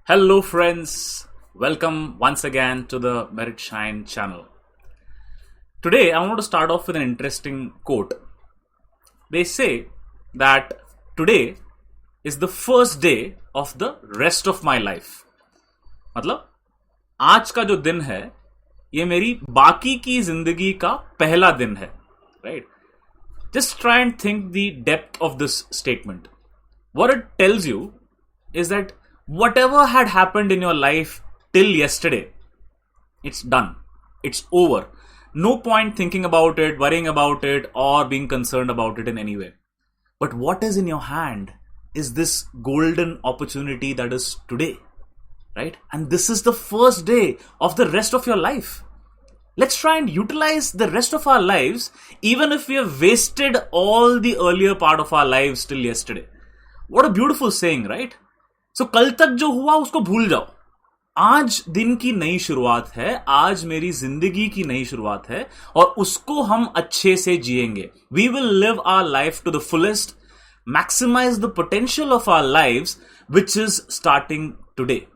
Hello friends, welcome once again to the Meritshine channel. Today I want to start off with an interesting quote. They say that today is the first day of the rest of my life. मतलब आज का जो दिन है ये मेरी बाकी की जिंदगी का पहला दिन है, right? Just try and think the depth of this statement. What it tells you is that whatever had happened in your life till yesterday, it's done. It's over. No point thinking about it, worrying about it, or being concerned about it in any way. But what is in your hand is this golden opportunity that is today, right? And this is the first day of the rest of your life. Let's try and utilize the rest of our lives, even if we have wasted all the earlier part of our lives till yesterday. What a beautiful saying, right? So, कल तक जो हुआ उसको भूल जाओ. आज दिन की नई शुरुआत है, आज मेरी जिंदगी की नई शुरुआत है और उसको हम अच्छे से जिएंगे. We will live our life to the fullest, maximize the potential of our lives, which is starting today.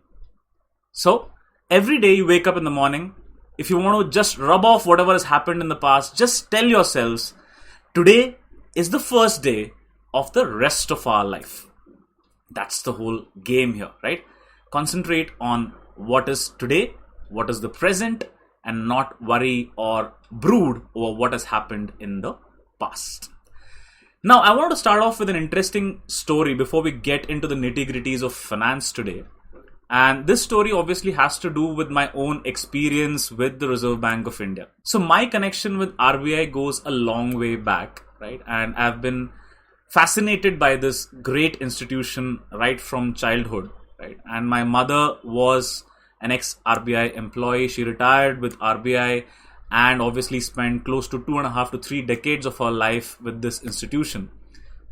So, every day you wake up in the morning, if you want to just rub off whatever has happened in the past, just tell yourselves, today is the first day of the rest of our life. That's the whole game here, right? Concentrate on what is today, what is the present, and not worry or brood over what has happened in the past. Now, I want to start off with an interesting story before we get into the nitty-gritties of finance today. And this story obviously has to do with my own experience with the Reserve Bank of India. So my connection with RBI goes a long way back, right? And I've been fascinated by this great institution right from childhood, right? And my mother was an ex-RBI employee. She retired with RBI and obviously spent close to 2.5 to 3 decades of her life with this institution.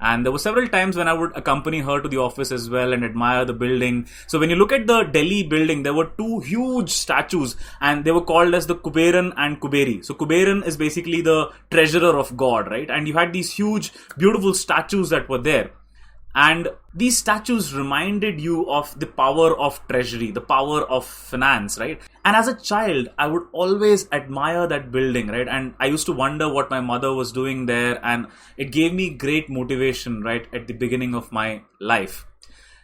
And there were several times when I would accompany her to the office as well and admire the building. So when you look at the Delhi building, there were 2 huge statues and they were called as the Kuberan and Kuberi. So Kuberan is basically the treasurer of God, right? And you had these huge, beautiful statues that were there. And these statues reminded you of the power of treasury, the power of finance, right? And as a child, I would always admire that building, right? And I used to wonder what my mother was doing there. And it gave me great motivation, right, at the beginning of my life.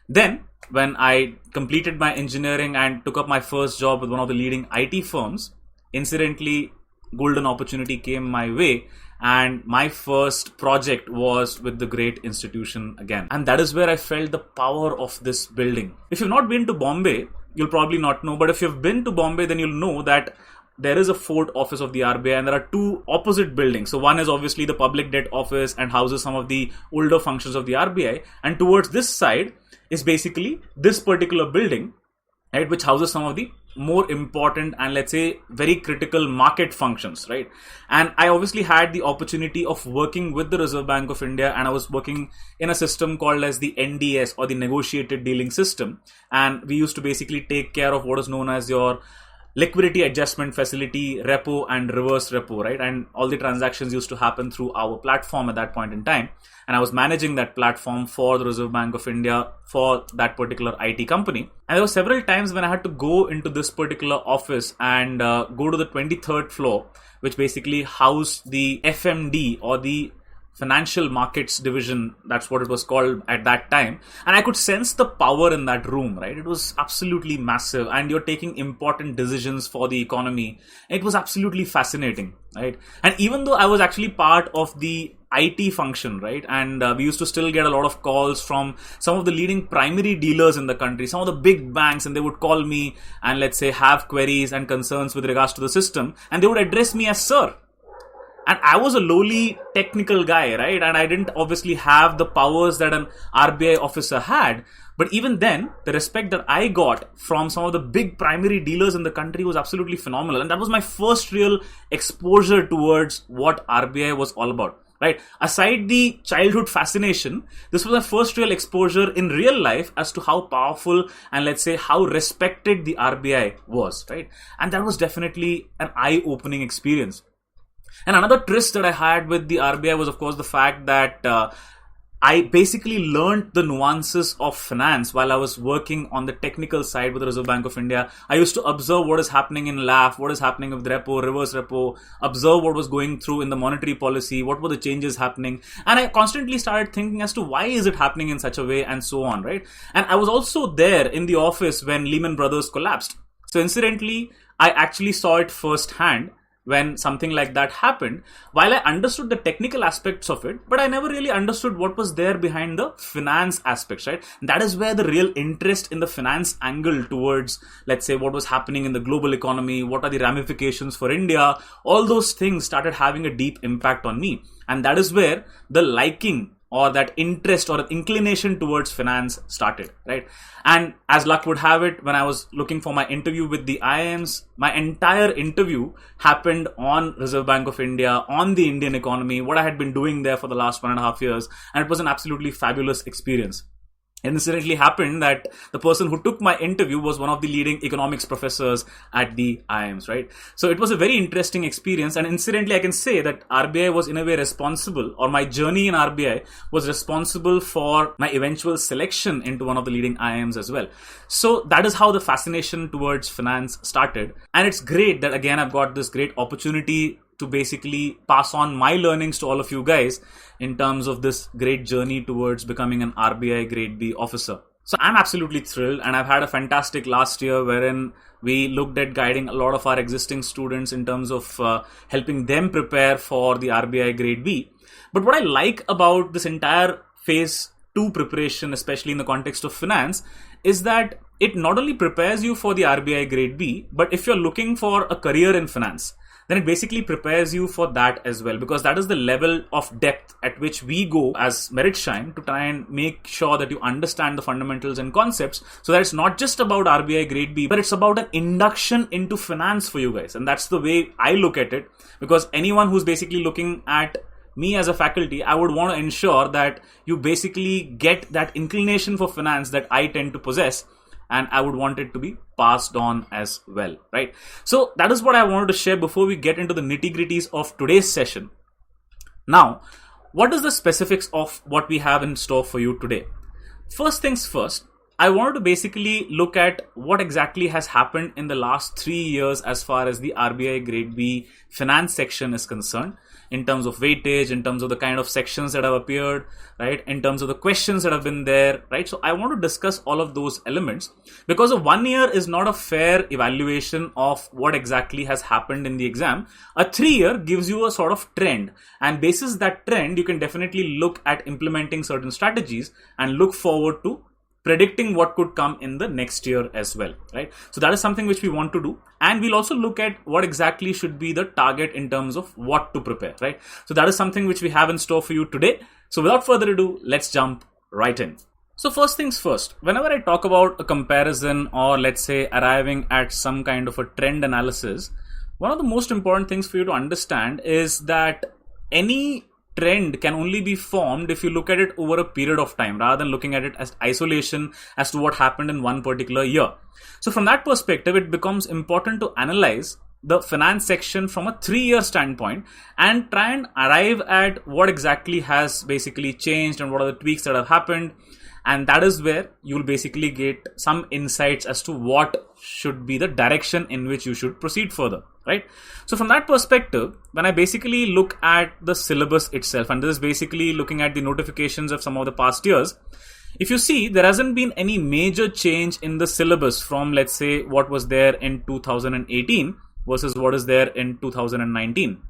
Then, when I completed my engineering and took up my first job with one of the leading IT firms, incidentally, golden opportunity came my way. And my first project was with the great institution again. And that is where I felt the power of this building. If you've not been to Bombay, you'll probably not know. But if you've been to Bombay, then you'll know that there is a fourth office of the RBI and there are 2 opposite buildings. So one is obviously the public debt office and houses some of the older functions of the RBI. And towards this side is basically this particular building, right, which houses some of the more important and let's say very critical market functions, right? And I obviously had the opportunity of working with the Reserve Bank of India, and I was working in a system called as the NDS or the Negotiated Dealing System. And we used to basically take care of what is known as your liquidity adjustment facility, repo and reverse repo, right? And all the transactions used to happen through our platform at that point in time. And I was managing that platform for the Reserve Bank of India for that particular IT company. And there were several times when I had to go into this particular office and go to the 23rd floor, which basically housed the FMD or the Financial Markets Division. That's what it was called at that time. And I could sense the power in that room, right? It was absolutely massive and you're taking important decisions for the economy. It was absolutely fascinating, right? And even though I was actually part of the IT function, right? And we used to still get a lot of calls from some of the leading primary dealers in the country, some of the big banks, and they would call me and let's say have queries and concerns with regards to the system. And they would address me as sir. And I was a lowly technical guy, right? And I didn't obviously have the powers that an RBI officer had. But even then, the respect that I got from some of the big primary dealers in the country was absolutely phenomenal. And that was my first real exposure towards what RBI was all about, right? Aside the childhood fascination, this was my first real exposure in real life as to how powerful and let's say how respected the RBI was, right? And that was definitely an eye-opening experience. And another tryst that I had with the RBI was, of course, the fact that I basically learned the nuances of finance while I was working on the technical side with the Reserve Bank of India. I used to observe what is happening in LAF, what is happening with repo, reverse repo, observe what was going through in the monetary policy, what were the changes happening. And I constantly started thinking as to why is it happening in such a way and so on, right? And I was also there in the office when Lehman Brothers collapsed. So incidentally, I actually saw it firsthand when something like that happened, while I understood the technical aspects of it, but I never really understood what was there behind the finance aspects, right? That is where the real interest in the finance angle towards, let's say, what was happening in the global economy, what are the ramifications for India, all those things started having a deep impact on me. And that is where the liking or that interest or inclination towards finance started, right? And as luck would have it, when I was looking for my interview with the IIMs, my entire interview happened on Reserve Bank of India, on the Indian economy, what I had been doing there for the last 1.5 years. And it was an absolutely fabulous experience. It incidentally happened that the person who took my interview was one of the leading economics professors at the IIMs, right? So it was a very interesting experience. And incidentally, I can say that RBI was in a way responsible, or my journey in RBI was responsible for my eventual selection into one of the leading IIMs as well. So that is how the fascination towards finance started. And it's great that again, I've got this great opportunity to basically pass on my learnings to all of you guys in terms of this great journey towards becoming an RBI Grade B officer. So I'm absolutely thrilled, and I've had a fantastic last year wherein we looked at guiding a lot of our existing students in terms of helping them prepare for the RBI Grade B. But what I like about this entire phase 2 preparation, especially in the context of finance, is that it not only prepares you for the RBI Grade B, but if you're looking for a career in finance, then it basically prepares you for that as well, because that is the level of depth at which we go as Meritshine to try and make sure that you understand the fundamentals and concepts, so that it's not just about RBI Grade B, but it's about an induction into finance for you guys. And that's the way I look at it, because anyone who's basically looking at me as a faculty, I would want to ensure that you basically get that inclination for finance that I tend to possess, and I would want it to be passed on as well, right? So that is what I wanted to share before we get into the nitty-gritties of today's session. Now, what is the specifics of what we have in store for you today? First things first, I wanted to basically look at what exactly has happened in the last 3 years as far as the RBI Grade B finance section is concerned, in terms of weightage, in terms of the kind of sections that have appeared, right? In terms of the questions that have been there, right? So I want to discuss all of those elements, because a 1 year is not a fair evaluation of what exactly has happened in the exam. A 3 year gives you a sort of trend, and basis that trend, you can definitely look at implementing certain strategies and look forward to predicting what could come in the next year as well, right? So that is something which we want to do. And we'll also look at what exactly should be the target in terms of what to prepare, right? So that is something which we have in store for you today. So without further ado, let's jump right in. So first things first, whenever I talk about a comparison, or let's say arriving at some kind of a trend analysis, one of the most important things for you to understand is that any trend can only be formed if you look at it over a period of time, rather than looking at it as isolation as to what happened in one particular year. So from that perspective, it becomes important to analyze the finance section from a 3-year standpoint and try and arrive at what exactly has basically changed and what are the tweaks that have happened. And that is where you'll basically get some insights as to what should be the direction in which you should proceed further, right? So from that perspective, when I basically look at the syllabus itself, and this is basically looking at the notifications of some of the past years, if you see, there hasn't been any major change in the syllabus from, let's say, what was there in 2018 versus what is there in 2019.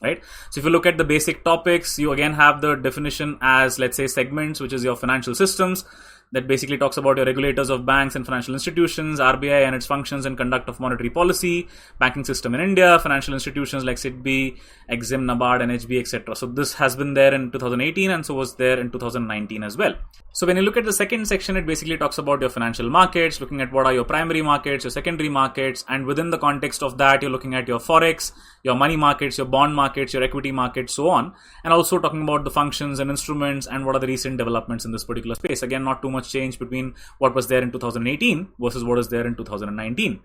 Right? So if you look at the basic topics, you again have the definition as, let's say, segments, which is your financial systems. That basically talks about your regulators of banks and financial institutions, RBI and its functions and conduct of monetary policy, banking system in India, financial institutions like SIDBI, Exim, NABARD, NHB, etc. So this has been there in 2018 and so was there in 2019 as well. So when you look at the second section, it basically talks about your financial markets, looking at what are your primary markets, your secondary markets, and within the context of that, you're looking at your forex, your money markets, your bond markets, your equity markets, so on, and also talking about the functions and instruments and what are the recent developments in this particular space. Again, not too much change between what was there in 2018 versus what is there in 2019.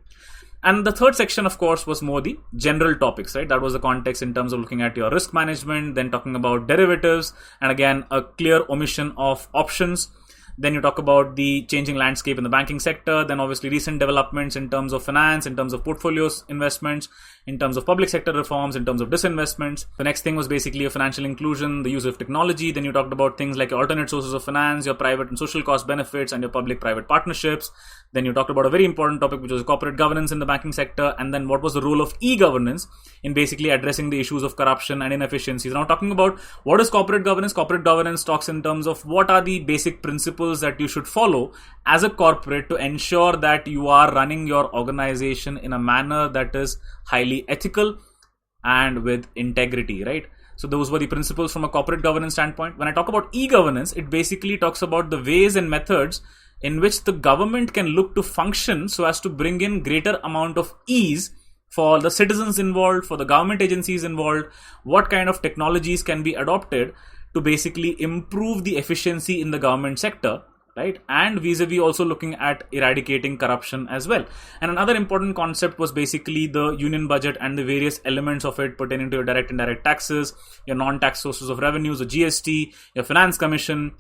And the third section, of course, was more the general topics, right? That was the context in terms of looking at your risk management, then talking about derivatives, and again, a clear omission of options. Then you talk about the changing landscape in the banking sector, then obviously recent developments in terms of finance, in terms of portfolios investments, in terms of public sector reforms, in terms of disinvestments. The next thing was basically a financial inclusion, the use of technology. Then you talked about things like your alternate sources of finance, your private and social cost benefits, and your public-private partnerships. Then you talked about a very important topic, which was corporate governance in the banking sector, and then what was the role of e-governance in basically addressing the issues of corruption and inefficiencies. Now, talking about what is corporate governance talks in terms of what are the basic principles that you should follow as a corporate to ensure that you are running your organization in a manner that is highly ethical and with integrity, right? So those were the principles from a corporate governance standpoint. When I talk about e-governance, it basically talks about the ways and methods in which the government can look to function so as to bring in greater amount of ease for the citizens involved, for the government agencies involved, what kind of technologies can be adopted to basically improve the efficiency in the government sector, right? And vis-a-vis also looking at eradicating corruption as well. And another important concept was basically the union budget and the various elements of it pertaining to your direct and indirect taxes, your non-tax sources of revenues, the GST, your finance commission,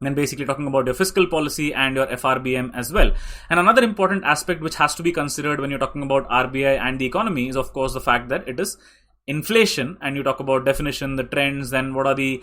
and basically talking about your fiscal policy and your FRBM as well. And another important aspect which has to be considered when you're talking about RBI and the economy is, of course, the fact that it is inflation, and you talk about definition, the trends, then what are the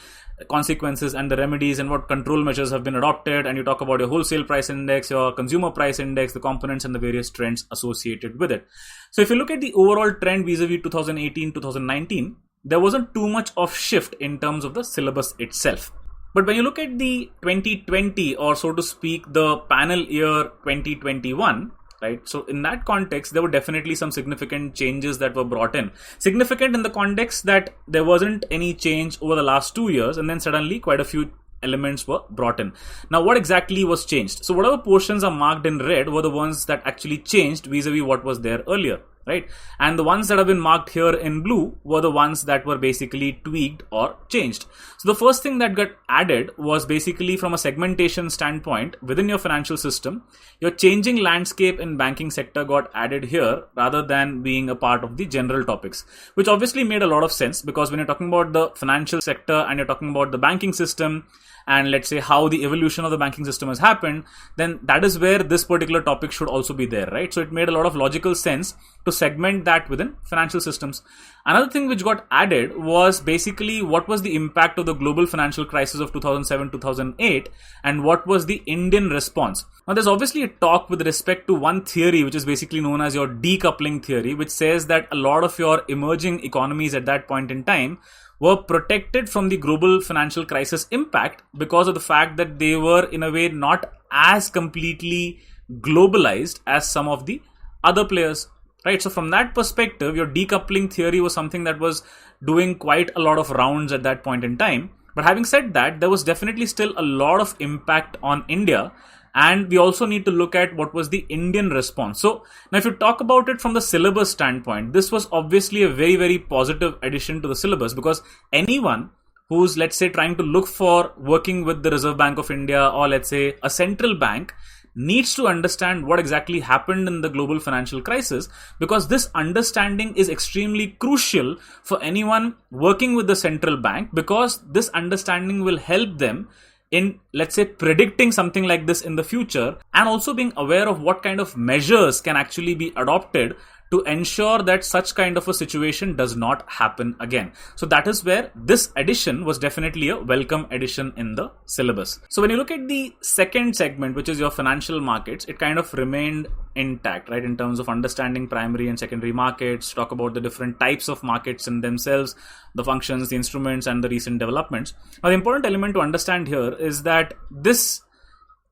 consequences and the remedies and what control measures have been adopted, and you talk about your wholesale price index, your consumer price index, the components and the various trends associated with it. So if you look at the overall trend vis-a-vis 2018-2019, there wasn't too much of shift in terms of the syllabus itself. But when you look at the 2020, or so to speak, the panel year 2021, right? So in that context, there were definitely some significant changes that were brought in. Significant in the context that there wasn't any change over the last 2 years, and then suddenly quite a few elements were brought in. Now, what exactly was changed? So whatever portions are marked in red were the ones that actually changed vis-a-vis what was there earlier, right? And the ones that have been marked here in blue were the ones that were basically tweaked or changed. So the first thing that got added was basically from a segmentation standpoint within your financial system. Your changing landscape in banking sector got added here rather than being a part of the general topics, which obviously made a lot of sense, because when you're talking about the financial sector and you're talking about the banking system, and let's say how the evolution of the banking system has happened, then that is where this particular topic should also be there, right? So it made a lot of logical sense to segment that within financial systems. Another thing which got added was basically what was the impact of the global financial crisis of 2007-2008 and what was the Indian response. Now there's obviously a talk with respect to one theory which is basically known as your decoupling theory, which says that a lot of your emerging economies at that point in time were protected from the global financial crisis impact because of the fact that they were in a way not as completely globalized as some of the other players, right? So from that perspective, your decoupling theory was something that was doing quite a lot of rounds at that point in time. But having said that, there was definitely still a lot of impact on India. And we also need to look at what was the Indian response. So now if you talk about it from the syllabus standpoint, this was obviously a very, very positive addition to the syllabus, because anyone who's, let's say, trying to look for working with the Reserve Bank of India or let's say a central bank needs to understand what exactly happened in the global financial crisis, because this understanding is extremely crucial for anyone working with the central bank, because this understanding will help them in, let's say, predicting something like this in the future, and also being aware of what kind of measures can actually be adopted to ensure that such kind of a situation does not happen again. So that is where this addition was definitely a welcome addition in the syllabus. So when you look at the second segment, which is your financial markets, it kind of remained intact, right, in terms of understanding primary and secondary markets, talk about the different types of markets in themselves, the functions, the instruments, and the recent developments. Now the important element to understand here is that this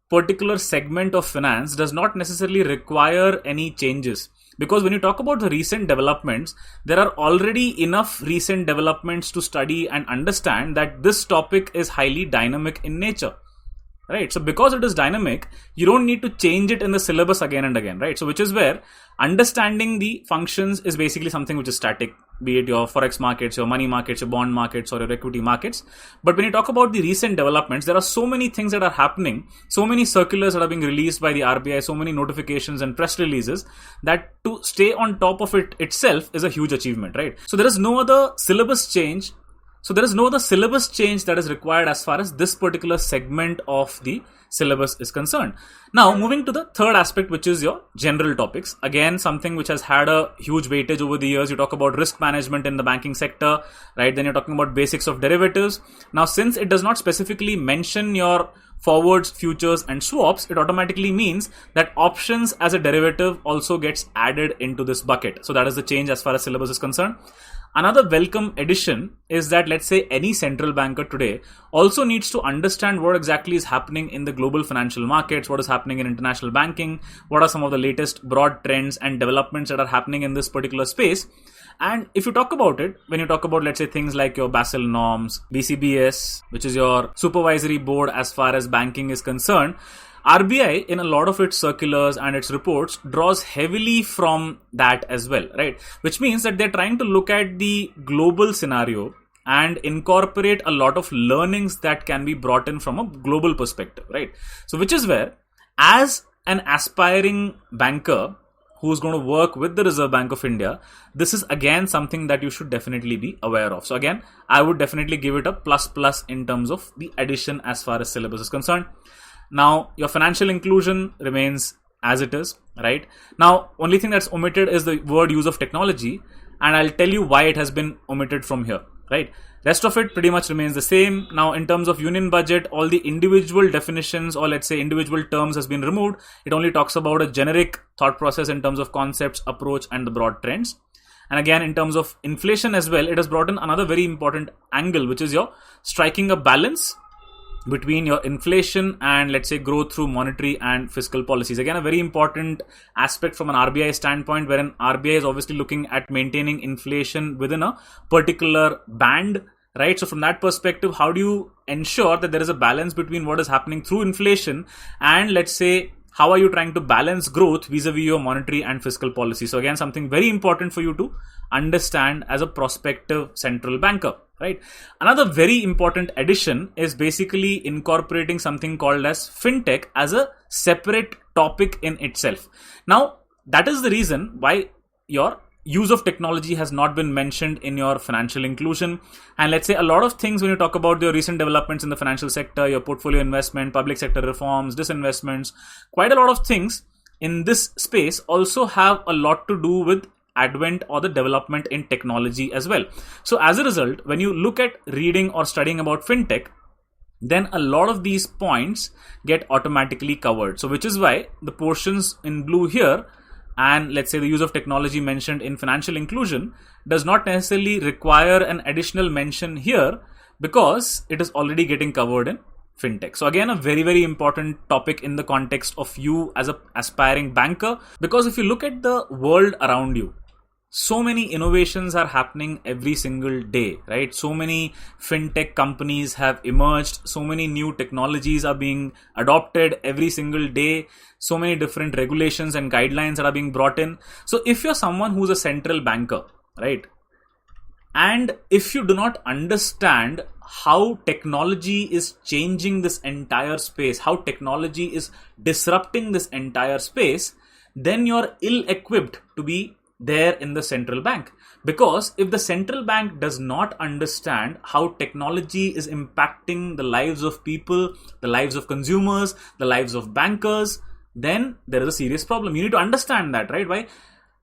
particular segment of finance does not necessarily require any changes. Because when you talk about the recent developments, there are already enough recent developments to study and understand that this topic is highly dynamic in nature, right? So because it is dynamic, you don't need to change it in the syllabus again and again, right? So which is where understanding the functions is basically something which is static. be it your forex markets, your money markets, your bond markets, or your equity markets. But when you talk about the recent developments, there are so many things that are happening, so many circulars that are being released by the RBI, so many notifications and press releases, that to stay on top of it itself is a huge achievement, right? So there is no other syllabus change. That is required as far as this particular segment of the syllabus is concerned. Now, moving to the third aspect, which is your general topics. Again, something which has had a huge weightage over the years. You talk about risk management in the banking sector, right? Then you're talking about basics of derivatives. Now, since it does not specifically mention your forwards, futures, and swaps, it automatically means that options as a derivative also gets added into this bucket. So that is the change as far as syllabus is concerned. Another welcome addition is that, let's say, any central banker today also needs to understand what exactly is happening in the global financial markets, what is happening in international banking, what are some of the latest broad trends and developments that are happening in this particular space. And if you talk about it, when you talk about, let's say, things like your Basel norms, BCBS, which is your supervisory board as far as banking is concerned, RBI, in a lot of its circulars and its reports, draws heavily from that as well, right? Which means that they're trying to look at the global scenario and incorporate a lot of learnings that can be brought in from a global perspective, right? So which is where, as an aspiring banker who's going to work with the Reserve Bank of India, this is again something that you should definitely be aware of. So again, I would definitely give it a plus in terms of the addition as far as syllabus is concerned. Now, your financial inclusion remains as it is, right? Now, only thing that's omitted is the word use of technology, and I'll tell you why it has been omitted from here, right? Rest of it pretty much remains the same. Now, in terms of union budget, all the individual definitions, or let's say individual terms, has been removed. It only talks about a generic thought process in terms of concepts, approach, and the broad trends. And again, in terms of inflation as well, it has brought in another very important angle, which is your striking a balance between your inflation and, let's say, growth through monetary and fiscal policies. Again, a very important aspect from an RBI standpoint, wherein RBI is obviously looking at maintaining inflation within a particular band, right? So from that perspective, how do you ensure that there is a balance between what is happening through inflation and, let's say, how are you trying to balance growth vis-a-vis your monetary and fiscal policy? So again, something very important for you to understand as a prospective central banker, right? Another very important addition is basically incorporating something called as fintech as a separate topic in itself. Now, that is the reason why your use of technology has not been mentioned in your financial inclusion. And let's say a lot of things, when you talk about your recent developments in the financial sector, your portfolio investment, public sector reforms, disinvestments, quite a lot of things in this space also have a lot to do with advent or the development in technology as well. So as a result, when you look at reading or studying about fintech, then a lot of these points get automatically covered. So which is why the portions in blue here, and let's say the use of technology mentioned in financial inclusion, does not necessarily require an additional mention here, because it is already getting covered in fintech. So again, a very, very important topic in the context of you as an aspiring banker, because if you look at the world around you, so many innovations are happening every single day, right? So many fintech companies have emerged. So many new technologies are being adopted every single day. So many different regulations and guidelines that are being brought in. So if you're someone who's a central banker, right? And if you do not understand how technology is changing this entire space, how technology is disrupting this entire space, then you're ill-equipped to be there in the central bank. Because if the central bank does not understand how technology is impacting the lives of people, the lives of consumers, the lives of bankers, then there is a serious problem. You need to understand that, right? Why?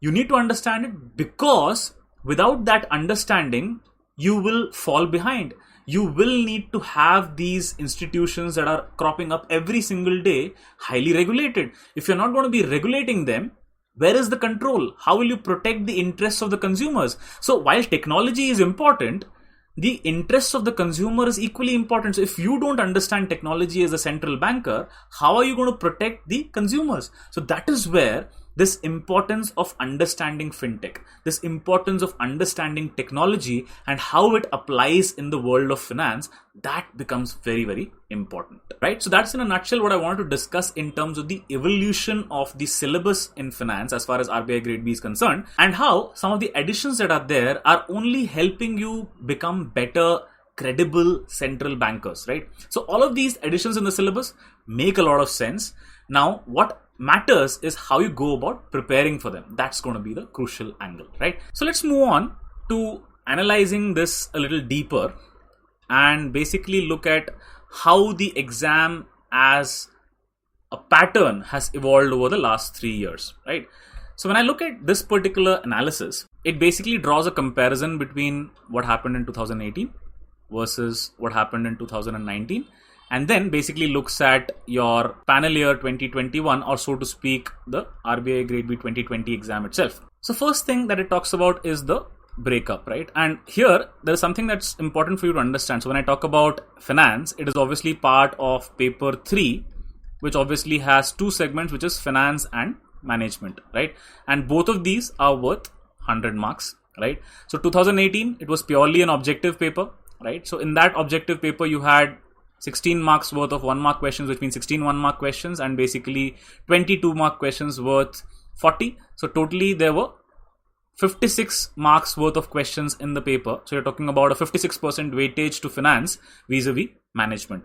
You need to understand it because without that understanding, you will fall behind. You will need to have these institutions that are cropping up every single day, highly regulated. If you're not going to be regulating them, where is the control? How will you protect the interests of the consumers? So while technology is important, the interests of the consumer is equally important. So if you don't understand technology as a central banker, how are you going to protect the consumers? So that is where this importance of understanding fintech, this importance of understanding technology and how it applies in the world of finance, that becomes very, very important, right? So that's in a nutshell what I want to discuss in terms of the evolution of the syllabus in finance as far as RBI Grade B is concerned, and how some of the additions that are there are only helping you become better, credible central bankers, right? So all of these additions in the syllabus make a lot of sense. Now, what matters is how you go about preparing for them. That's going to be the crucial angle, right? So let's move on to analyzing this a little deeper and basically look at how the exam as a pattern has evolved over the last 3 years, right? So when I look at this particular analysis, it basically draws a comparison between what happened in 2018 versus what happened in 2019. And then basically looks at your panel year 2021, or so to speak, the RBI Grade B 2020 exam itself. So first thing that it talks about is the breakup, right? And here there is something that's important for you to understand. So when I talk about finance, it is obviously part of paper 3, which obviously has 2 segments, which is finance and management, right? And both of these are worth 100 marks, right? So 2018, it was purely an objective paper, right? So in that objective paper, you had 16 marks worth of 1 mark questions, which means 16 1 mark questions, and basically 22 mark questions worth 40. So totally there were 56 marks worth of questions in the paper. So you're talking about a 56% weightage to finance vis-a-vis management.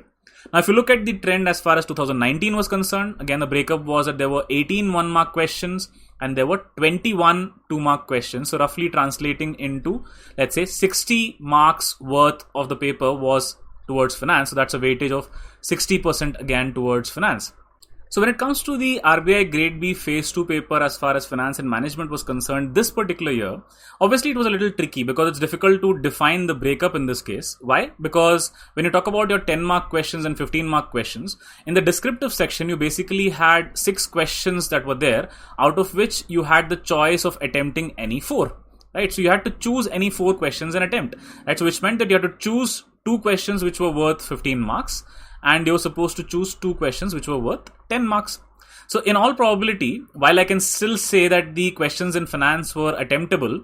Now, if you look at the trend as far as 2019 was concerned, again, the breakup was that there were 18 1 mark questions and there were 21 2 mark questions. So roughly translating into, let's say, 60 marks worth of the paper was towards finance. So that's a weightage of 60% again towards finance. So when it comes to the RBI Grade B Phase 2 paper as far as finance and management was concerned, this particular year, obviously it was a little tricky because it's difficult to define the breakup in this case. Why? Because when you talk about your 10 mark questions and 15 mark questions, in the descriptive section, you basically had 6 questions that were there, out of which you had the choice of attempting any 4. Right? So you had to choose any 4 questions and attempt. Right? So which meant that you had to choose 2 questions which were worth 15 marks, and you were supposed to choose 2 questions which were worth 10 marks. So in all probability, while I can still say that the questions in finance were attemptable,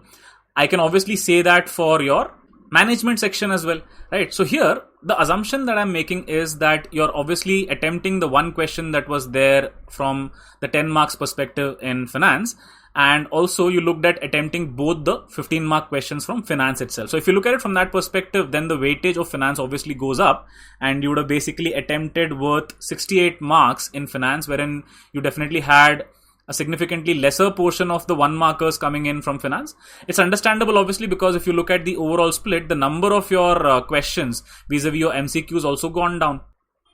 I can obviously say that for your management section as well, right? So here, the assumption that I'm making is that you're obviously attempting the one question that was there from the 10 marks perspective in finance, and also you looked at attempting both the 15 mark questions from finance itself. So if you look at it from that perspective, then the weightage of finance obviously goes up, and you would have basically attempted worth 68 marks in finance, wherein you definitely had a significantly lesser portion of the 1 markers coming in from finance. It's understandable obviously, because if you look at the overall split, the number of your questions vis-a-vis your MCQs also gone down.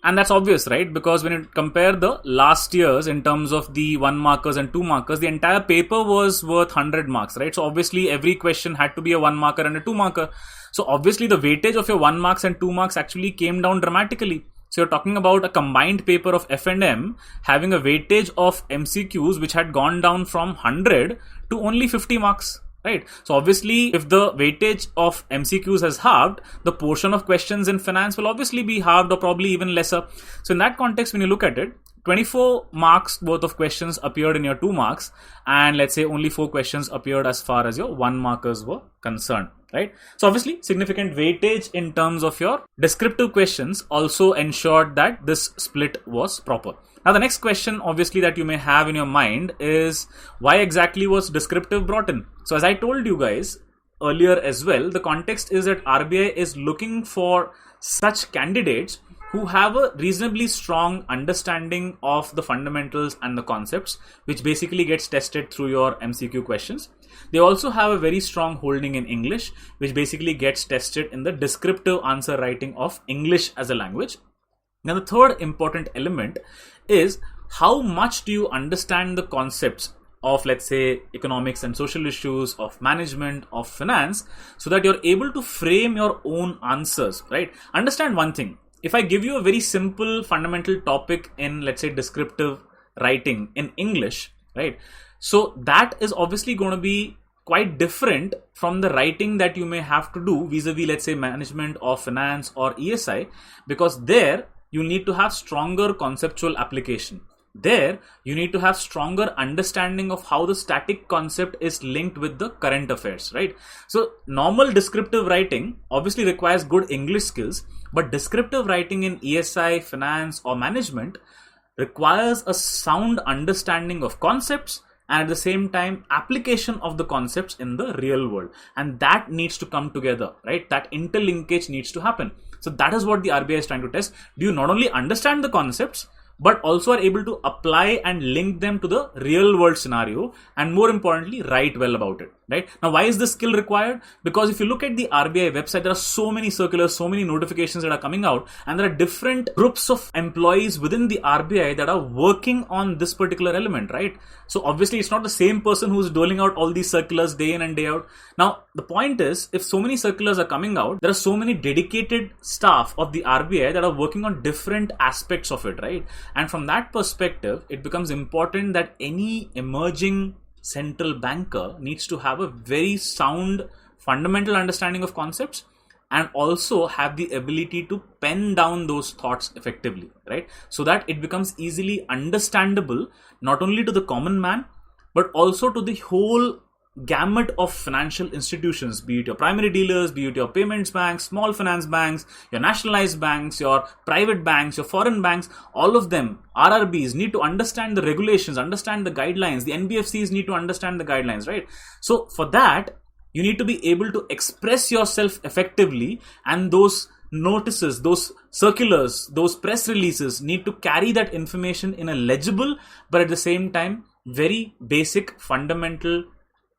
And that's obvious, right? Because when you compare the last years in terms of the 1 markers and 2 markers, the entire paper was worth 100 marks, right? So obviously every question had to be a 1 marker and a 2 marker. So obviously the weightage of your 1 marks and 2 marks actually came down dramatically. So you're talking about a combined paper of F&M having a weightage of MCQs which had gone down from 100 to only 50 marks. Right. So obviously, if the weightage of MCQs has halved, the portion of questions in finance will obviously be halved or probably even lesser. So in that context, when you look at it, 24 marks worth of questions appeared in your 2 marks, and let's say only 4 questions appeared as far as your 1 markers were concerned. Right. So obviously, significant weightage in terms of your descriptive questions also ensured that this split was proper. Now, the next question obviously that you may have in your mind is, why exactly was descriptive brought in? So as I told you guys earlier as well, the context is that RBI is looking for such candidates who have a reasonably strong understanding of the fundamentals and the concepts, which basically gets tested through your MCQ questions. They also have a very strong holding in English, which basically gets tested in the descriptive answer writing of English as a language. Now, the third important element is, how much do you understand the concepts of, let's say, economics and social issues, of management, of finance, so that you're able to frame your own answers, right? Understand one thing. If I give you a very simple fundamental topic in, let's say, descriptive writing in English, right? So that is obviously going to be quite different from the writing that you may have to do vis-a-vis, let's say, management or finance or ESI, because there you need to have stronger conceptual application, There, you need to have stronger understanding of how the static concept is linked with the current affairs, right? So normal descriptive writing obviously requires good English skills, but descriptive writing in ESI, finance, or management requires a sound understanding of concepts and at the same time application of the concepts in the real world, and that needs to come together, right? That interlinkage needs to happen. So that is what the RBI is trying to test. Do you not only understand the concepts but also are able to apply and link them to the real world scenario, and more importantly, write well about it, right? Now, why is this skill required? Because if you look at the RBI website, there are so many circulars, so many notifications that are coming out, and there are different groups of employees within the RBI that are working on this particular element, right? So obviously it's not the same person who's doling out all these circulars day in and day out. Now, the point is, if so many circulars are coming out, there are so many dedicated staff of the RBI that are working on different aspects of it, right? And from that perspective, it becomes important that any emerging central banker needs to have a very sound fundamental understanding of concepts and also have the ability to pen down those thoughts effectively, right? So that it becomes easily understandable, not only to the common man, but also to the whole gamut of financial institutions, be it your primary dealers, be it your payments banks, small finance banks, your nationalized banks, your private banks, your foreign banks. All of them, RRBs, need to understand the regulations, understand the guidelines. The NBFCs need to understand the guidelines, right? So for that, you need to be able to express yourself effectively, and those notices, those circulars, those press releases need to carry that information in a legible but at the same time very basic, fundamental,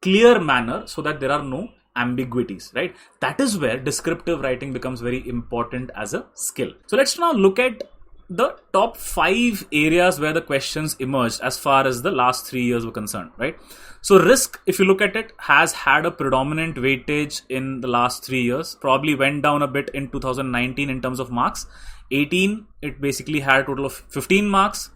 clear manner, so that there are no ambiguities, right? That is where descriptive writing becomes very important as a skill. So let's now look at the top 5 areas where the questions emerged as far as the last 3 years were concerned, right? So risk, if you look at it, has had a predominant weightage in the last 3 years, probably went down a bit in 2019 in terms of marks. 18, it basically had a total of 15 marks.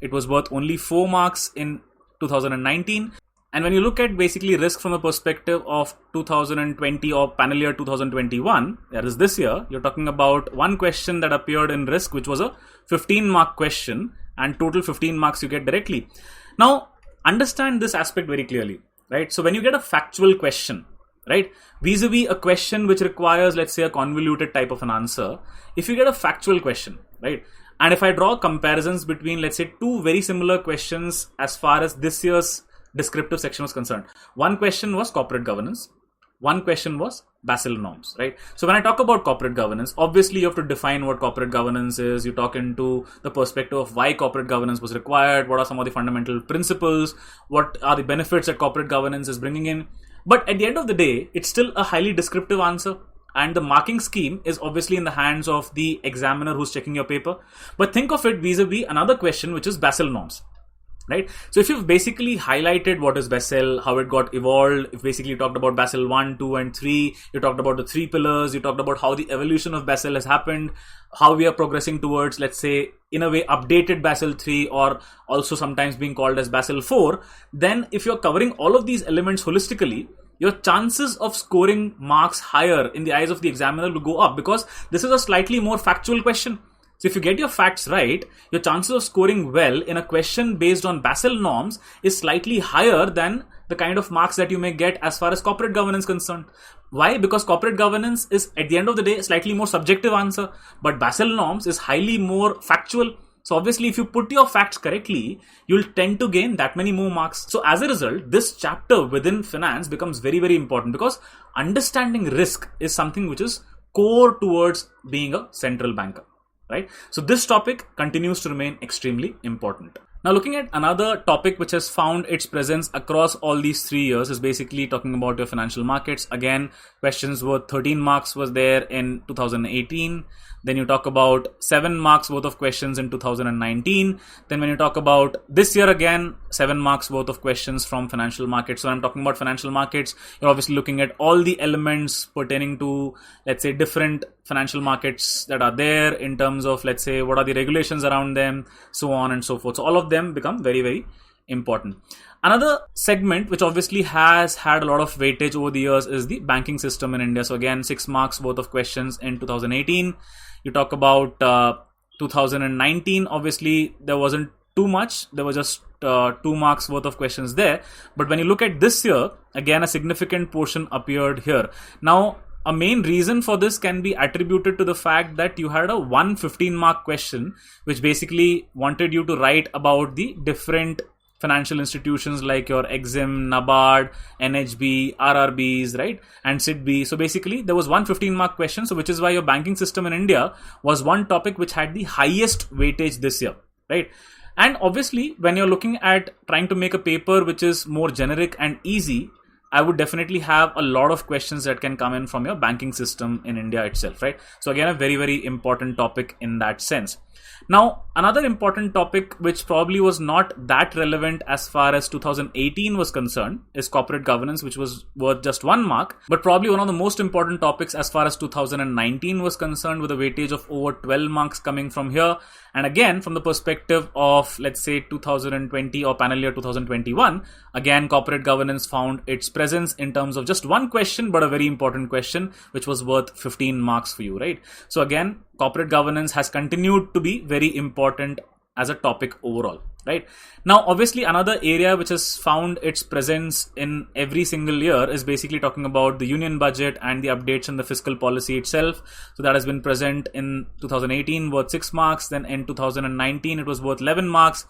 It was worth only 4 marks in 2019. And when you look at basically risk from the perspective of 2020 or panel year 2021, that is this year, you're talking about one question that appeared in risk, which was a 15-mark question, and total 15 marks you get directly. Now, understand this aspect very clearly, right? So when you get a factual question, right, vis-a-vis a question which requires, let's say, a convoluted type of an answer, if you get a factual question, right, and if I draw comparisons between, let's say, 2 very similar questions as far as this year's descriptive section was concerned. One question was corporate governance. One question was Basel norms, right? So when I talk about corporate governance, obviously you have to define what corporate governance is. You talk into the perspective of why corporate governance was required. What are some of the fundamental principles? What are the benefits that corporate governance is bringing in? But at the end of the day, it's still a highly descriptive answer. And the marking scheme is obviously in the hands of the examiner who's checking your paper. But think of it vis-a-vis another question, which is Basel norms. Right? So if you've basically highlighted what is Basel, how it got evolved, if basically you talked about Basel 1, 2 and 3, you talked about the 3 pillars, you talked about how the evolution of Basel has happened, how we are progressing towards, let's say, in a way, updated Basel 3 or also sometimes being called as Basel 4, then if you're covering all of these elements holistically, your chances of scoring marks higher in the eyes of the examiner will go up, because this is a slightly more factual question. So if you get your facts right, your chances of scoring well in a question based on Basel norms is slightly higher than the kind of marks that you may get as far as corporate governance is concerned. Why? Because corporate governance is, at the end of the day, a slightly more subjective answer, but Basel norms is highly more factual. So obviously, if you put your facts correctly, you'll tend to gain that many more marks. So as a result, this chapter within finance becomes very, very important, because understanding risk is something which is core towards being a central banker. Right? So this topic continues to remain extremely important. Now, looking at another topic which has found its presence across all these 3 years is basically talking about your financial markets. Again, questions worth 13 marks was there in 2018. Then you talk about 7 marks worth of questions in 2019. Then when you talk about this year again, 7 marks worth of questions from financial markets. So when I'm talking about financial markets, you're obviously looking at all the elements pertaining to, let's say, different financial markets that are there in terms of, let's say, what are the regulations around them, so on and so forth. So all of them become very, very important. Another segment which obviously has had a lot of weightage over the years is the banking system in India. So again, 6 marks worth of questions in 2018. You talk about 2019, obviously there wasn't too much. There were just 2 marks worth of questions there. But when you look at this year, again, a significant portion appeared here. Now, a main reason for this can be attributed to the fact that you had a 115 mark question, which basically wanted you to write about the different financial institutions like your Exim, NABARD, NHB, RRBs, right? And SIDB. So basically there was 115 mark question. So which is why your banking system in India was one topic which had the highest weightage this year, right? And obviously when you're looking at trying to make a paper which is more generic and easy, I would definitely have a lot of questions that can come in from your banking system in India itself, right? So again, a very, very important topic in that sense. Now, another important topic which probably was not that relevant as far as 2018 was concerned is corporate governance, which was worth just 1 mark, but probably one of the most important topics as far as 2019 was concerned, with a weightage of over 12 marks coming from here. And again, from the perspective of, let's say, 2020 or panel year 2021, again, corporate governance found its presence in terms of just one question, but a very important question, which was worth 15 marks for you, right? So again, corporate governance has continued to be very important as a topic overall, right? Now, obviously, another area which has found its presence in every single year is basically talking about the union budget and the updates in the fiscal policy itself. So that has been present in 2018, worth 6 marks. Then in 2019, it was worth 11 marks.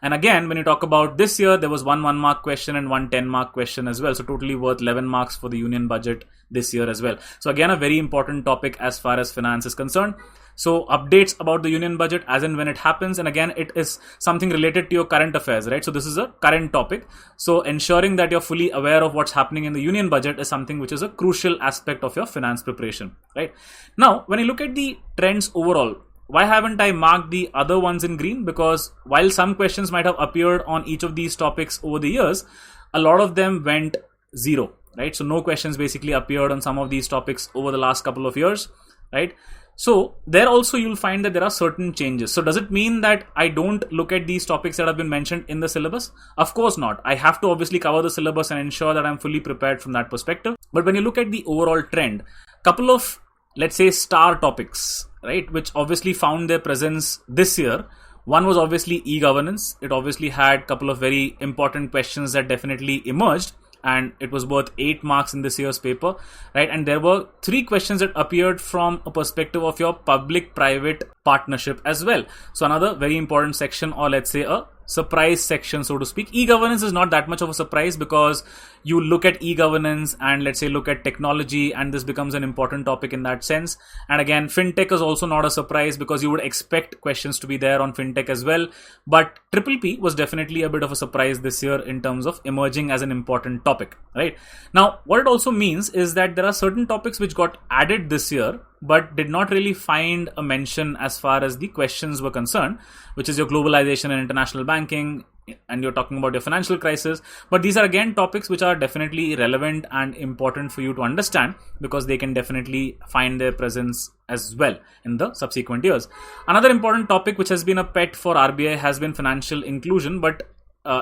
And again, when you talk about this year, there was one 1 mark question and one 10 mark question as well. So totally worth 11 marks for the union budget this year as well. So again, a very important topic as far as finance is concerned. So updates about the union budget as and when it happens. And again, it is something related to your current affairs, right? So this is a current topic. So ensuring that you're fully aware of what's happening in the union budget is something which is a crucial aspect of your finance preparation, right? Now, when you look at the trends overall, why haven't I marked the other ones in green? Because while some questions might have appeared on each of these topics over the years, a lot of them went zero, right? So no questions basically appeared on some of these topics over the last couple of years, right? So there also you'll find that there are certain changes. So does it mean that I don't look at these topics that have been mentioned in the syllabus? Of course not. I have to obviously cover the syllabus and ensure that I'm fully prepared from that perspective. But when you look at the overall trend, couple of, let's say, star topics, right, which obviously found their presence this year. One was obviously e-governance. It obviously had a couple of very important questions that definitely emerged, and it was worth 8 marks in this year's paper, right? And there were 3 questions that appeared from a perspective of your public-private partnership as well. So another very important section, or let's say a surprise section, so to speak. E-governance is not that much of a surprise because you look at e-governance and let's say look at technology, and this becomes an important topic in that sense. And again, fintech is also not a surprise because you would expect questions to be there on fintech as well. But triple P was definitely a bit of a surprise this year in terms of emerging as an important topic, right? Now, what it also means is that there are certain topics which got added this year but did not really find a mention as far as the questions were concerned, which is your globalization and international banking, and you're talking about your financial crisis. But these are again topics which are definitely relevant and important for you to understand because they can definitely find their presence as well in the subsequent years. Another important topic which has been a pet for RBI has been financial inclusion, but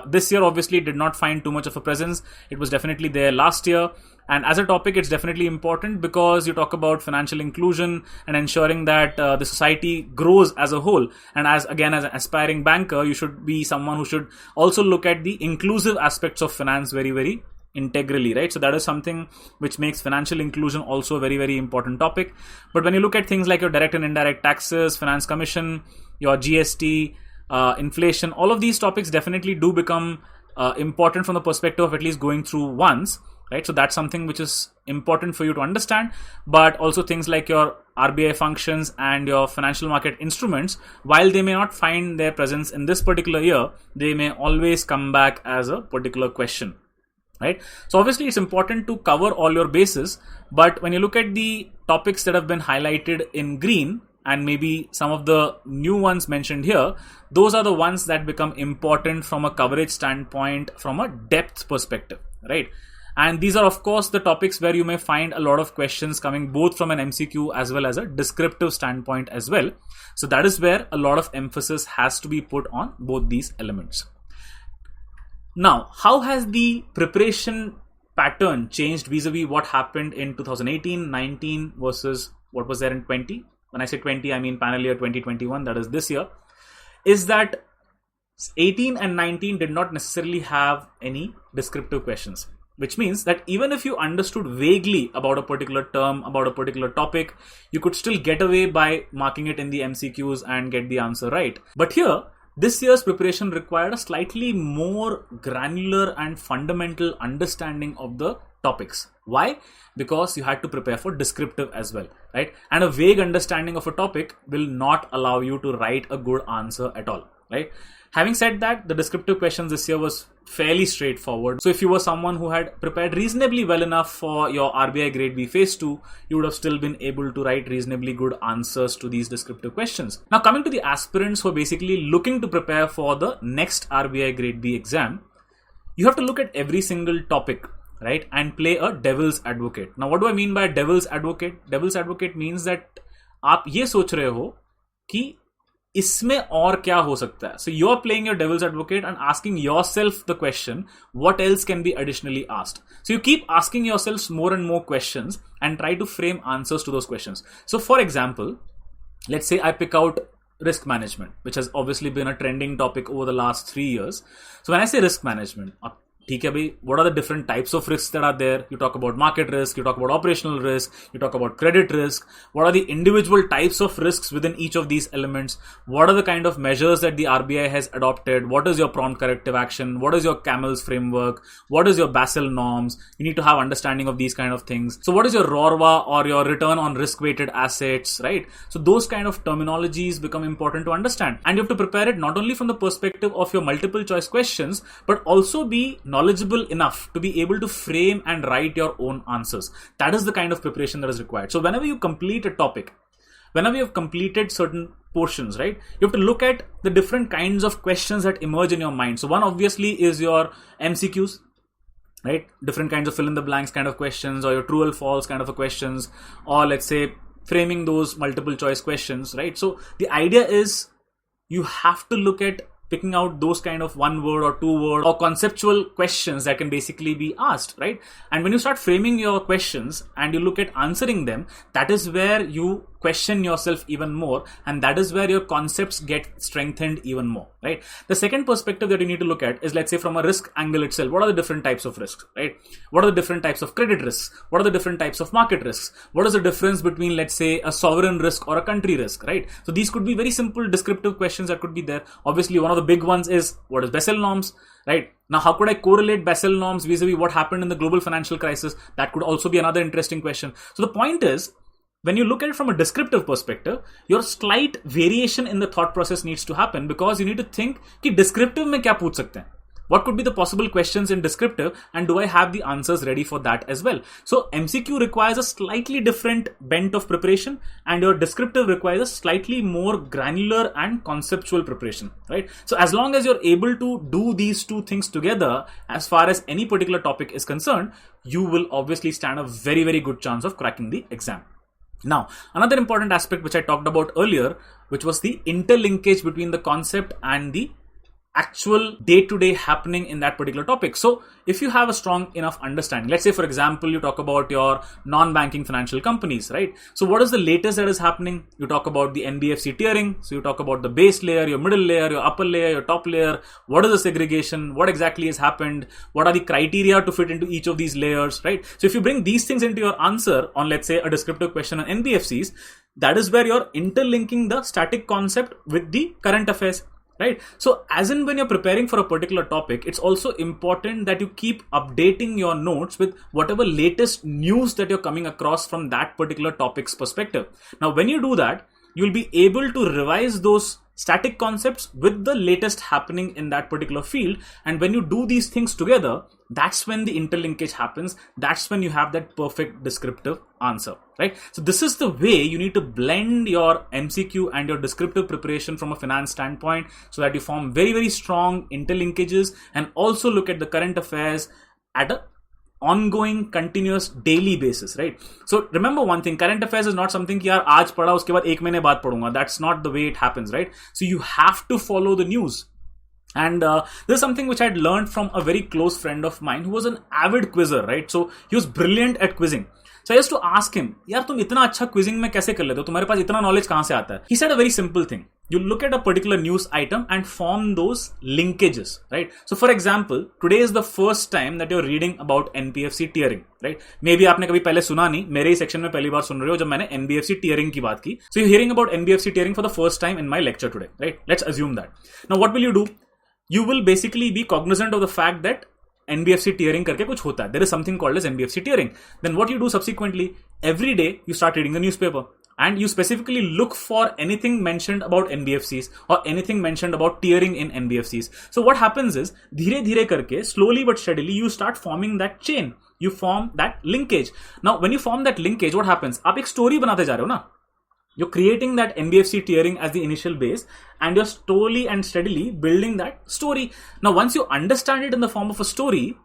this year obviously did not find too much of a presence. It was definitely there last year. And as a topic, it's definitely important because you talk about financial inclusion and ensuring that the society grows as a whole. And as an aspiring banker, you should be someone who should also look at the inclusive aspects of finance very, very integrally, right? So that is something which makes financial inclusion also a very, very important topic. But when you look at things like your direct and indirect taxes, finance commission, your GST, inflation, all of these topics definitely do become important from the perspective of at least going through once, right? So that's something which is important for you to understand. But also things like your RBI functions and your financial market instruments, while they may not find their presence in this particular year, they may always come back as a particular question, right? So obviously it's important to cover all your bases. But when you look at the topics that have been highlighted in green, and maybe some of the new ones mentioned here, those are the ones that become important from a coverage standpoint, from a depth perspective, right? And these are, of course, the topics where you may find a lot of questions coming both from an MCQ as well as a descriptive standpoint as well. So that is where a lot of emphasis has to be put on both these elements. Now, how has the preparation pattern changed vis-a-vis what happened in 2018, 19 versus what was there in 20? When I say 20, I mean panel year 2021, that is this year. Is that 18 and 19 did not necessarily have any descriptive questions, which means that even if you understood vaguely about a particular term, about a particular topic, you could still get away by marking it in the MCQs and get the answer right. But here, this year's preparation required a slightly more granular and fundamental understanding of the topics. Why? Because you had to prepare for descriptive as well, right? And a vague understanding of a topic will not allow you to write a good answer at all, right? Having said that, the descriptive questions this year was fairly straightforward. So if you were someone who had prepared reasonably well enough for your RBI Grade B Phase 2, you would have still been able to write reasonably good answers to these descriptive questions. Now coming to the aspirants who are basically looking to prepare for the next RBI Grade B exam, you have to look at every single topic, right, and play a devil's advocate. Now what do I mean by devil's advocate? Devil's advocate means that आप ये सोच रहे हो कि इसमें और क्या हो सकता है. So you're playing your devil's advocate and asking yourself the question, what else can be additionally asked? So you keep asking yourselves more and more questions and try to frame answers to those questions. So for example, let's say I pick out risk management, which has obviously been a trending topic over the last 3 years. So when I say risk management, ठीक है भाई, what are the different types of risks that are there? You talk about market risk, you talk about operational risk, you talk about credit risk. What are the individual types of risks within each of these elements? What are the kind of measures that the RBI has adopted? What is your prompt corrective action? What is your CAMELS framework? What is your Basel norms? You need to have understanding of these kind of things. So what is your RORWA or your return on risk weighted assets, right? So those kind of terminologies become important to understand, and you have to prepare it not only from the perspective of your multiple choice questions, but also be knowledgeable enough to be able to frame and write your own answers. That is the kind of preparation that is required. So whenever you complete a topic, whenever you have completed certain portions, right, you have to look at the different kinds of questions that emerge in your mind. So one obviously is your MCQs, right? Different kinds of fill in the blanks kind of questions, or your true or false kind of a questions, or let's say framing those multiple choice questions, right? So the idea is you have to look at picking out those kind of 1 word or 2 word or conceptual questions that can basically be asked, right? And when you start framing your questions and you look at answering them, that is where you question yourself even more, and that is where your concepts get strengthened even more, right? The second perspective that you need to look at is, let's say, from a risk angle itself. What are the different types of risks, right? What are the different types of credit risks? What are the different types of market risks? What is the difference between, let's say, a sovereign risk or a country risk, right? So these could be very simple descriptive questions that could be there. Obviously, one of the big ones is, what is Basel norms, right? Now, how could I correlate Basel norms vis-a-vis what happened in the global financial crisis? That could also be another interesting question. So the point is, when you look at it from a descriptive perspective, your slight variation in the thought process needs to happen, because you need to think कि descriptive में क्या पूछ सकते हैं? What could be the possible questions in descriptive, and do I have the answers ready for that as well? So MCQ requires a slightly different bent of preparation, and your descriptive requires a slightly more granular and conceptual preparation, right? So as long as you're able to do these two things together, as far as any particular topic is concerned, you will obviously stand a very, very good chance of cracking the exam. Now, another important aspect which I talked about earlier, which was the interlinkage between the concept and the actual day-to-day happening in that particular topic. So if you have a strong enough understanding, let's say for example you talk about your non-banking financial companies, right? So what is the latest that is happening? You talk about the NBFC tiering. So you talk about the base layer, your middle layer, your upper layer, your top layer. What is the segregation? What exactly has happened? What are the criteria to fit into each of these layers, right? So if you bring these things into your answer on, let's say, a descriptive question on NBFCs, that is where you're interlinking the static concept with the current affairs, right? So as in when you're preparing for a particular topic, it's also important that you keep updating your notes with whatever latest news that you're coming across from that particular topic's perspective. Now, when you do that, you'll be able to revise those static concepts with the latest happening in that particular field. And when you do these things together, that's when the interlinkage happens. That's when you have that perfect descriptive answer, right? So this is the way you need to blend your MCQ and your descriptive preparation from a finance standpoint, so that you form very, very strong interlinkages and also look at the current affairs at a ongoing, continuous, daily basis, right? So remember one thing, current affairs is not something कि यार आज पढ़ा उसके बाद 1 महीने बाद पढ़ूंगा. That's not the way it happens, right? So you have to follow the news. And this is something which I'd learned from a very close friend of mine who was an avid quizzer, right? So he was brilliant at quizzing. So I used to ask him, यार तुम इतना अच्छा quizzing में कैसे कर लेते हो? तुम्हारे पास इतना knowledge कहाँ से आता है? He said a very simple thing. You look at a particular news item and form those linkages, right? So for example, today is the first time that you're reading about NBFC tiering, right? Maybe आपने कभी पहले सुना नहीं, मेरे ही section में पहली बार सुन रहे हो जब मैंने NBFC tiering की बात की. So you're hearing about NBFC tiering for the first time in my lecture today, right? Let's assume that. Now what will you do? You will basically be cognizant of the fact that NBFC tiering करके कुछ होता है. There is something called as NBFC tiering. Then what you do subsequently, every day you start reading the newspaper and you specifically look for anything mentioned about NBFCs or anything mentioned about tiering in NBFCs. So what happens is, धीरे धीरे करके, slowly but steadily, you start forming that chain. You form that linkage. Now, when you form that linkage, what happens? आप एक story बनाते जा रहे हो ना? You're creating that NBFC tiering as the initial base and you're slowly and steadily building that story. Now, once you understand it in the form of a story,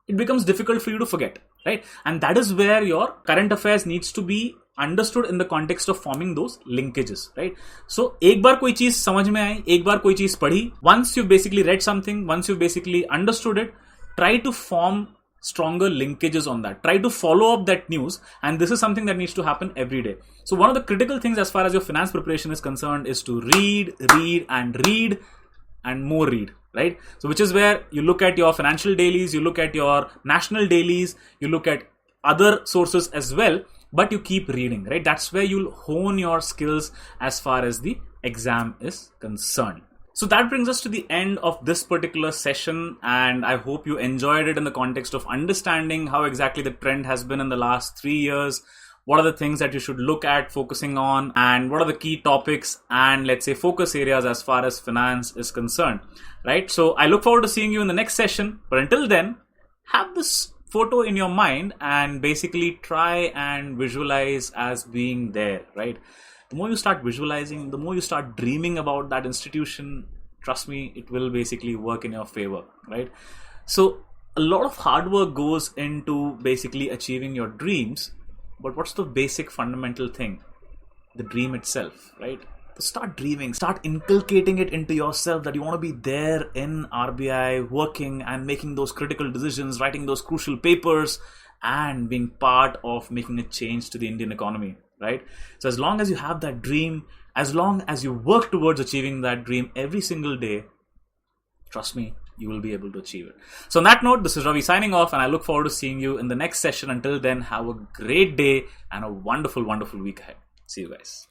it becomes difficult for you to forget, right? And that is where your current affairs needs to be understood in the context of forming those linkages, right? So, एक बार कोई चीज समझ में आई, एक बार कोई चीज पढ़ी, once you've basically read something, once you've basically understood it, try to form stronger linkages on that. Try to follow up that news, and this is something that needs to happen every day. So one of the critical things as far as your finance preparation is concerned is to read and more read, right? So which is where you look at your financial dailies, you look at your national dailies, you look at other sources as well, but you keep reading, right? That's where you'll hone your skills as far as the exam is concerned. So that brings us to the end of this particular session, and I hope you enjoyed it in the context of understanding how exactly the trend has been in the last 3 years, what are the things that you should look at focusing on, and what are the key topics and let's say focus areas as far as finance is concerned, right? So I look forward to seeing you in the next session, but until then, have this photo in your mind and basically try and visualize as being there, right? The more you start visualizing, the more you start dreaming about that institution, trust me, it will basically work in your favor, right? So a lot of hard work goes into basically achieving your dreams, but what's the basic fundamental thing? The dream itself, right? So start dreaming, start inculcating it into yourself that you want to be there in RBI, working and making those critical decisions, writing those crucial papers, and being part of making a change to the Indian economy. Right? So as long as you have that dream, as long as you work towards achieving that dream every single day, trust me, you will be able to achieve it. So on that note, this is Ravi signing off, and I look forward to seeing you in the next session. Until then, have a great day and a wonderful, wonderful week ahead. See you guys.